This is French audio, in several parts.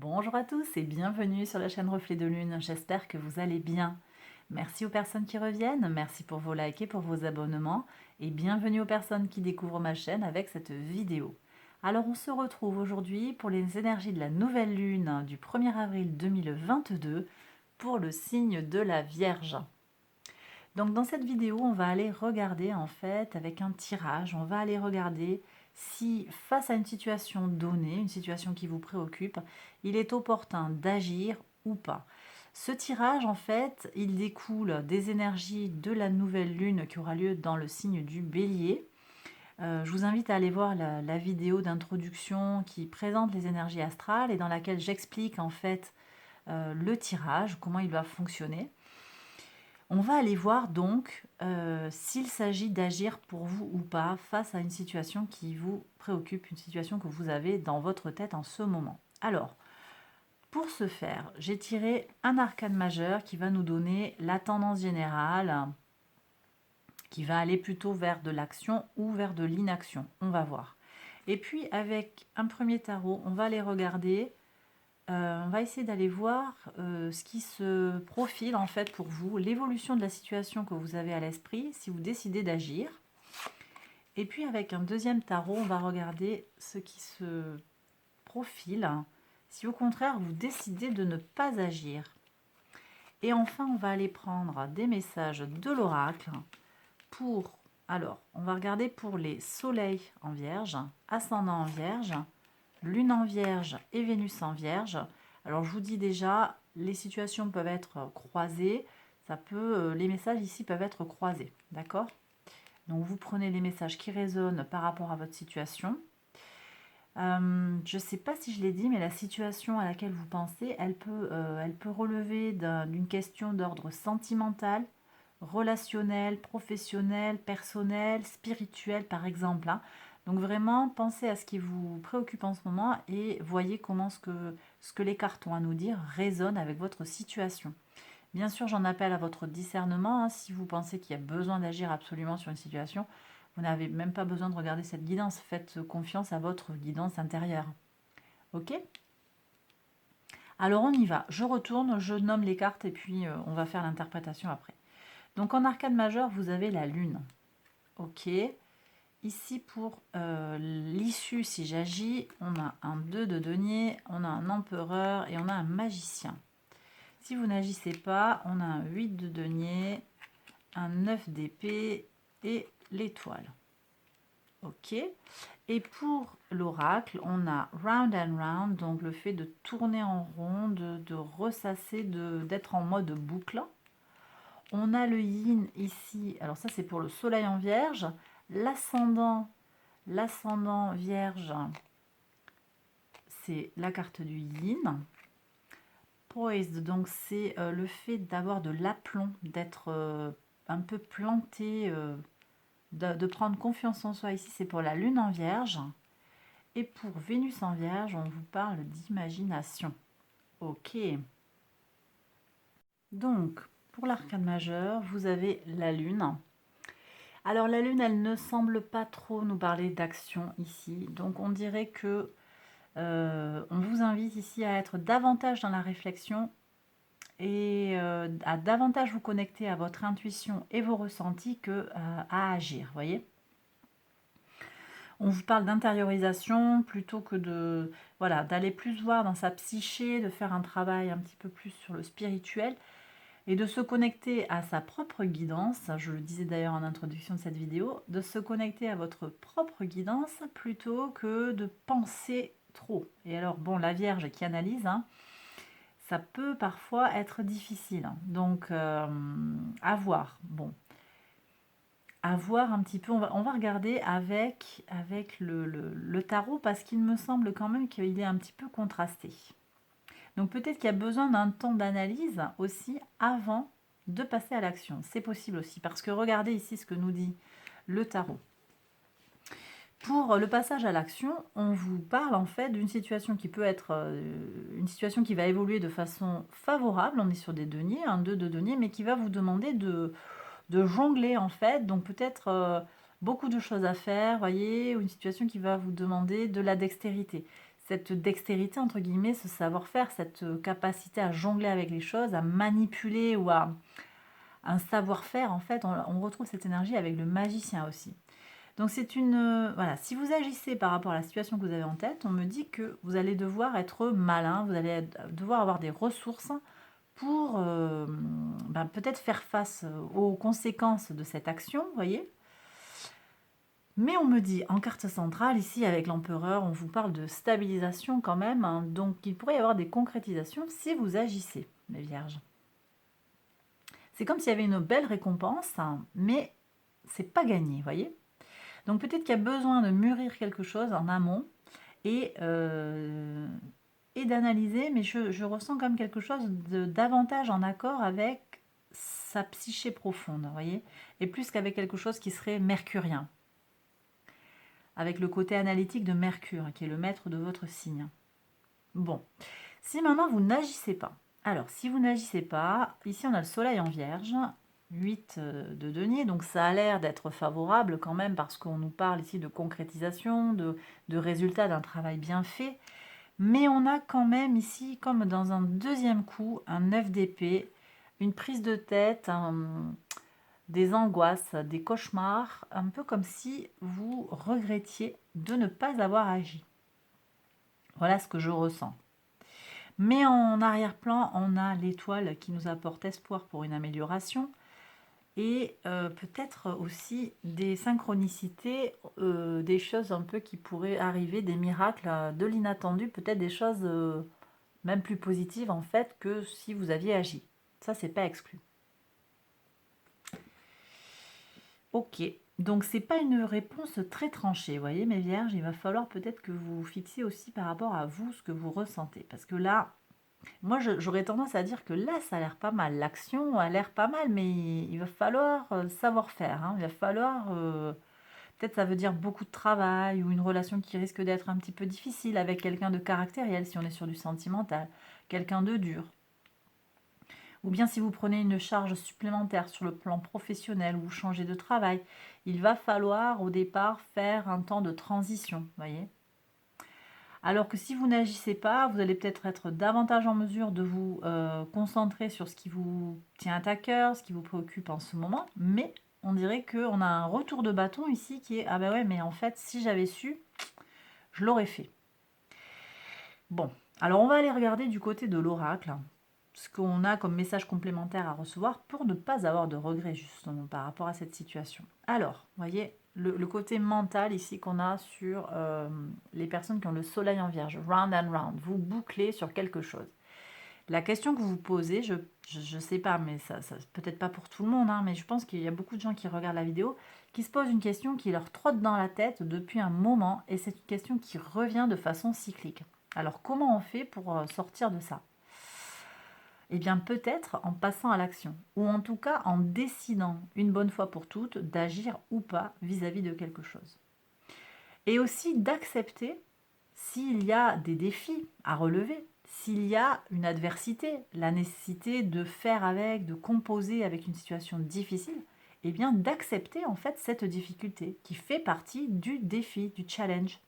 Bonjour à tous et bienvenue sur la chaîne Reflet de Lune. J'espère que vous allez bien. Merci aux personnes qui reviennent, merci pour vos likes et pour vos abonnements et bienvenue aux personnes qui découvrent ma chaîne avec cette vidéo. Alors on se retrouve aujourd'hui pour les énergies de la nouvelle lune du 1er avril 2022 pour le signe de la Vierge. Donc dans cette vidéo, on va aller regarder en fait avec un tirage, on va aller regarder si face à une situation donnée, une situation qui vous préoccupe, il est opportun d'agir ou pas. Ce tirage en fait, il découle des énergies de la nouvelle lune qui aura lieu dans le signe du Bélier. Je vous invite à aller voir la vidéo d'introduction qui présente les énergies astrales et dans laquelle j'explique en fait le tirage, comment il va fonctionner. On va aller voir donc s'il s'agit d'agir pour vous ou pas face à une situation qui vous préoccupe, une situation que vous avez dans votre tête en ce moment. Alors, pour ce faire, j'ai tiré un arcane majeur qui va nous donner la tendance générale, qui va aller plutôt vers de l'action ou vers de l'inaction. On va voir. Et puis avec un premier tarot, on va aller regarder on va essayer d'aller voir ce qui se profile en fait pour vous, l'évolution de la situation que vous avez à l'esprit si vous décidez d'agir. Et puis avec un deuxième tarot, on va regarder ce qui se profile si au contraire vous décidez de ne pas agir. Et enfin, on va aller prendre des messages de l'oracle pour... Alors, on va regarder pour les soleils en vierge, ascendant en vierge, lune en vierge et Vénus en vierge. Alors je vous dis déjà, les situations peuvent être croisées, les messages ici peuvent être croisés, d'accord? Donc vous prenez les messages qui résonnent par rapport à votre situation. Je ne sais pas si je l'ai dit, mais la situation à laquelle vous pensez, elle peut relever d'une question d'ordre sentimental, relationnel, professionnel, personnel, spirituel par exemple, hein. Donc vraiment, pensez à ce qui vous préoccupe en ce moment et voyez comment ce que les cartes ont à nous dire résonne avec votre situation. Bien sûr, j'en appelle à votre discernement, hein. Si vous pensez qu'il y a besoin d'agir absolument sur une situation, vous n'avez même pas besoin de regarder cette guidance. Faites confiance à votre guidance intérieure. Ok? Alors on y va. Je retourne, je nomme les cartes et puis on va faire l'interprétation après. Donc en arcane majeur, vous avez la lune. Ok. Ici, pour l'issue, si j'agis, on a un 2 de denier, on a un empereur et on a un magicien. Si vous n'agissez pas, on a un 8 de denier, un 9 d'épée et l'étoile. Ok. Et pour l'oracle, on a round and round, donc le fait de tourner en rond, de ressasser, d'être en mode boucle. On a le yin ici, alors ça c'est pour le soleil en vierge, l'ascendant vierge, c'est la carte du yin. Poised, donc c'est le fait d'avoir de l'aplomb, d'être un peu planté, de prendre confiance en soi. Ici c'est pour la lune en vierge. Et pour Vénus en vierge, on vous parle d'imagination. Ok. Donc, pour l'arcane majeur, vous avez la lune. Alors la lune, elle ne semble pas trop nous parler d'action ici. Donc on dirait que on vous invite ici à être davantage dans la réflexion et à davantage vous connecter à votre intuition et vos ressentis que à agir, voyez. On vous parle d'intériorisation plutôt que de voilà, d'aller plus voir dans sa psyché, de faire un travail un petit peu plus sur le spirituel et de se connecter à sa propre guidance, je le disais d'ailleurs en introduction de cette vidéo, de se connecter à votre propre guidance plutôt que de penser trop. Et alors, bon, la Vierge qui analyse, hein, ça peut parfois être difficile. Donc, à voir. Bon, à voir un petit peu. On va regarder avec le tarot parce qu'il me semble quand même qu'il est un petit peu contrasté. Donc peut-être qu'il y a besoin d'un temps d'analyse aussi avant de passer à l'action. C'est possible aussi parce que regardez ici ce que nous dit le tarot. Pour le passage à l'action, on vous parle en fait d'une situation qui peut être une situation qui va évoluer de façon favorable. On est sur des deniers, un 2 de deniers, mais qui va vous demander de jongler en fait. Donc peut-être beaucoup de choses à faire, voyez, ou une situation qui va vous demander de la dextérité. cette dextérité, entre guillemets, ce savoir-faire, cette capacité à jongler avec les choses, à manipuler ou à un savoir-faire, en fait, on retrouve cette énergie avec le magicien aussi. Donc c'est une... voilà, si vous agissez par rapport à la situation que vous avez en tête, on me dit que vous allez devoir être malin, vous allez devoir avoir des ressources pour peut-être faire face aux conséquences de cette action, vous voyez. Mais on me dit, en carte centrale, ici avec l'empereur, on vous parle de stabilisation quand même, hein, donc il pourrait y avoir des concrétisations si vous agissez, mes vierges. C'est comme s'il y avait une belle récompense, hein, mais c'est pas gagné, vous voyez. Donc peut-être qu'il y a besoin de mûrir quelque chose en amont et d'analyser, mais je ressens comme quelque chose de davantage en accord avec sa psyché profonde, vous voyez, et plus qu'avec quelque chose qui serait mercurien, avec le côté analytique de Mercure, qui est le maître de votre signe. Bon, si maintenant vous n'agissez pas, alors si vous n'agissez pas, ici on a le soleil en vierge, 8 de denier, donc ça a l'air d'être favorable quand même parce qu'on nous parle ici de concrétisation, de résultat d'un travail bien fait. Mais on a quand même ici, comme dans un deuxième coup, un 9 d'épée, une prise de tête, des angoisses, des cauchemars, un peu comme si vous regrettiez de ne pas avoir agi. Voilà ce que je ressens. Mais en arrière-plan, on a l'étoile qui nous apporte espoir pour une amélioration et peut-être aussi des synchronicités, des choses un peu qui pourraient arriver, des miracles, de l'inattendu, peut-être des choses même plus positives en fait que si vous aviez agi. Ça, c'est pas exclu. Ok, donc c'est pas une réponse très tranchée, vous voyez mes vierges, il va falloir peut-être que vous fixiez aussi par rapport à vous ce que vous ressentez. Parce que là, moi j'aurais tendance à dire que là ça a l'air pas mal, l'action a l'air pas mal, mais il va falloir savoir faire, hein. Il va falloir, peut-être ça veut dire beaucoup de travail ou une relation qui risque d'être un petit peu difficile avec quelqu'un de caractériel si on est sur du sentimental, quelqu'un de dur. Ou bien si vous prenez une charge supplémentaire sur le plan professionnel ou vous changez de travail, il va falloir au départ faire un temps de transition, voyez. Alors que si vous n'agissez pas, vous allez peut-être être davantage en mesure de vous concentrer sur ce qui vous tient à cœur, ce qui vous préoccupe en ce moment, mais on dirait qu'on a un retour de bâton ici qui est « Ah ben ouais, mais en fait, si j'avais su, je l'aurais fait ». Bon, alors on va aller regarder du côté de l'oracle ce qu'on a comme message complémentaire à recevoir pour ne pas avoir de regrets justement par rapport à cette situation. Alors, vous voyez, le côté mental ici qu'on a sur les personnes qui ont le soleil en vierge, round and round, vous bouclez sur quelque chose. La question que vous vous posez, je ne sais pas, mais ça peut-être pas pour tout le monde, hein, mais je pense qu'il y a beaucoup de gens qui regardent la vidéo, qui se posent une question qui leur trotte dans la tête depuis un moment, et c'est une question qui revient de façon cyclique. Alors comment on fait pour sortir de ça ? Eh bien peut-être en passant à l'action, ou en tout cas en décidant une bonne fois pour toutes d'agir ou pas vis-à-vis de quelque chose. Et aussi d'accepter s'il y a des défis à relever, s'il y a une adversité, la nécessité de faire avec, de composer avec une situation difficile, eh bien d'accepter en fait cette difficulté qui fait partie du défi, du challenge.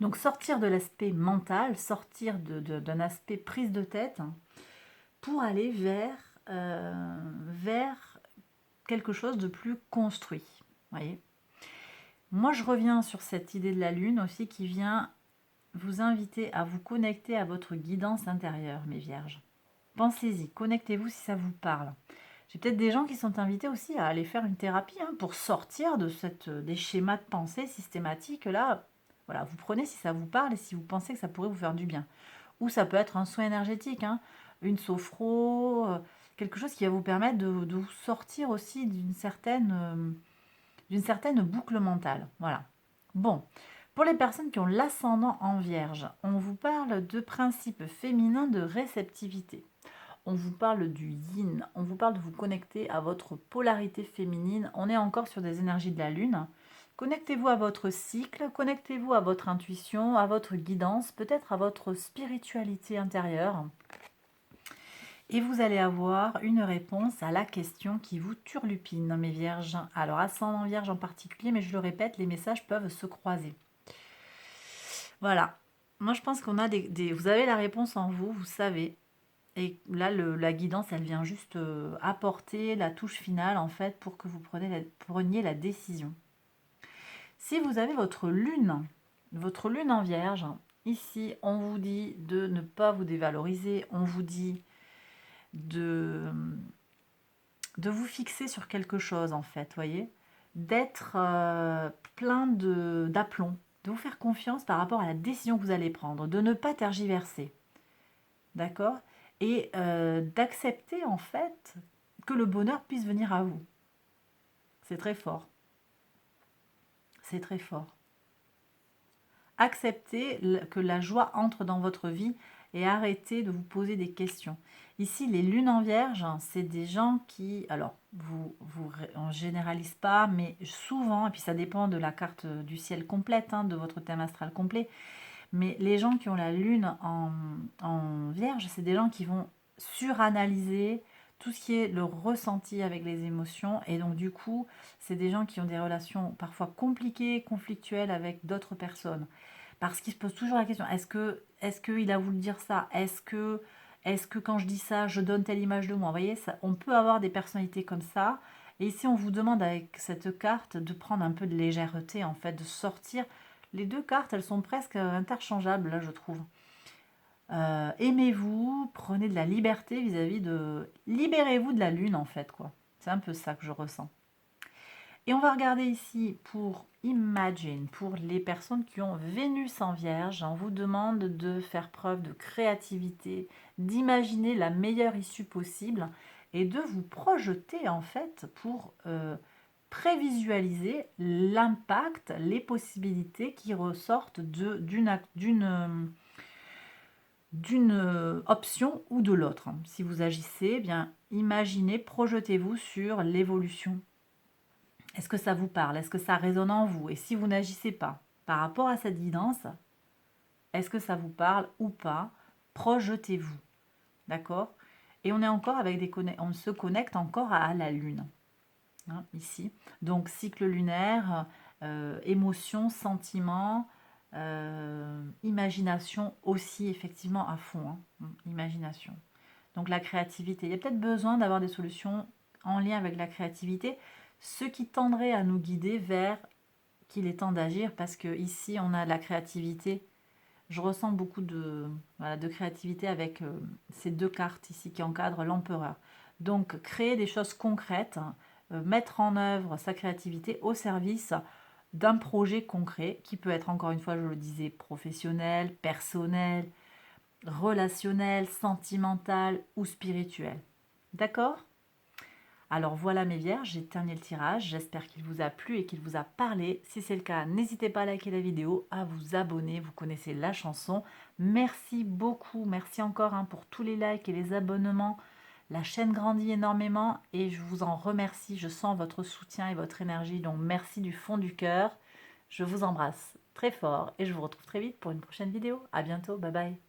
Donc sortir de l'aspect mental, sortir d'un aspect prise de tête pour aller vers quelque chose de plus construit. Voyez. Moi, je reviens sur cette idée de la Lune aussi qui vient vous inviter à vous connecter à votre guidance intérieure, mes vierges. Pensez-y, connectez-vous si ça vous parle. J'ai peut-être des gens qui sont invités aussi à aller faire une thérapie pour sortir de des schémas de pensée systématiques. Là, voilà, vous prenez si ça vous parle et si vous pensez que ça pourrait vous faire du bien. Ou ça peut être un soin énergétique, une sophro, quelque chose qui va vous permettre de vous sortir aussi d'une certaine boucle mentale. Voilà. Bon, pour les personnes qui ont l'ascendant en vierge, on vous parle de principes féminins de réceptivité. On vous parle du yin, on vous parle de vous connecter à votre polarité féminine. On est encore sur des énergies de la lune. Connectez-vous à votre cycle, connectez-vous à votre intuition, à votre guidance, peut-être à votre spiritualité intérieure. Et vous allez avoir une réponse à la question qui vous turlupine, mes vierges. Alors, ascendant vierge en particulier, mais je le répète, les messages peuvent se croiser. Voilà. Moi, je pense qu'on a vous avez la réponse en vous, vous savez. Et là, la guidance, elle vient juste apporter la touche finale, en fait, pour que vous preniez la décision. Si vous avez votre lune en vierge, ici, on vous dit de ne pas vous dévaloriser, on vous dit de, de vous fixer sur quelque chose, en fait, voyez, d'être plein d'aplomb, de vous faire confiance par rapport à la décision que vous allez prendre, de ne pas tergiverser, d'accord? Et d'accepter, en fait, que le bonheur puisse venir à vous. C'est très fort. C'est très fort. Acceptez que la joie entre dans votre vie et arrêtez de vous poser des questions. Ici, les lunes en vierge, c'est des gens qui, alors, on généralise pas, mais souvent, et puis ça dépend de la carte du ciel complète, hein, de votre thème astral complet, mais les gens qui ont la lune en vierge, c'est des gens qui vont suranalyser tout ce qui est le ressenti avec les émotions. Et donc du coup, c'est des gens qui ont des relations parfois compliquées, conflictuelles avec d'autres personnes. Parce qu'ils se posent toujours la question, est-ce qu'il a voulu dire ça? Est-ce que quand je dis ça, je donne telle image de moi? Vous voyez, ça, on peut avoir des personnalités comme ça. Et ici, on vous demande avec cette carte de prendre un peu de légèreté, en fait, de sortir. Les deux cartes, elles sont presque interchangeables, là, je trouve. Aimez-vous, prenez de la liberté vis-à-vis de... Libérez-vous de la lune, en fait, quoi. C'est un peu ça que je ressens. Et on va regarder ici pour Imagine, pour les personnes qui ont Vénus en Vierge. On vous demande de faire preuve de créativité, d'imaginer la meilleure issue possible et de vous projeter, en fait, pour... prévisualiser l'impact, les possibilités qui ressortent d'une option ou de l'autre. Si vous agissez, eh bien imaginez, projetez-vous sur l'évolution. Est-ce que ça vous parle? Est-ce que ça résonne en vous? Et si vous n'agissez pas par rapport à cette guidance, est-ce que ça vous parle ou pas? Projetez-vous. D'accord? Et on est encore avec on se connecte encore à la Lune. Hein, ici. Donc cycle lunaire, émotion, sentiment, imagination aussi effectivement à fond. Imagination. Donc la créativité. Il y a peut-être besoin d'avoir des solutions en lien avec la créativité, ce qui tendrait à nous guider vers qu'il est temps d'agir parce que ici on a la créativité. Je ressens beaucoup de créativité avec ces deux cartes ici qui encadrent l'empereur. Donc créer des choses concrètes, mettre en œuvre sa créativité au service d'un projet concret qui peut être, encore une fois, je le disais, professionnel, personnel, relationnel, sentimental ou spirituel. D'accord? Alors voilà mes vierges, j'ai terminé le tirage, j'espère qu'il vous a plu et qu'il vous a parlé. Si c'est le cas, n'hésitez pas à liker la vidéo, à vous abonner, vous connaissez la chanson. Merci beaucoup, merci encore pour tous les likes et les abonnements. La chaîne grandit énormément et je vous en remercie, je sens votre soutien et votre énergie, donc merci du fond du cœur. Je vous embrasse très fort et je vous retrouve très vite pour une prochaine vidéo. À bientôt, bye bye.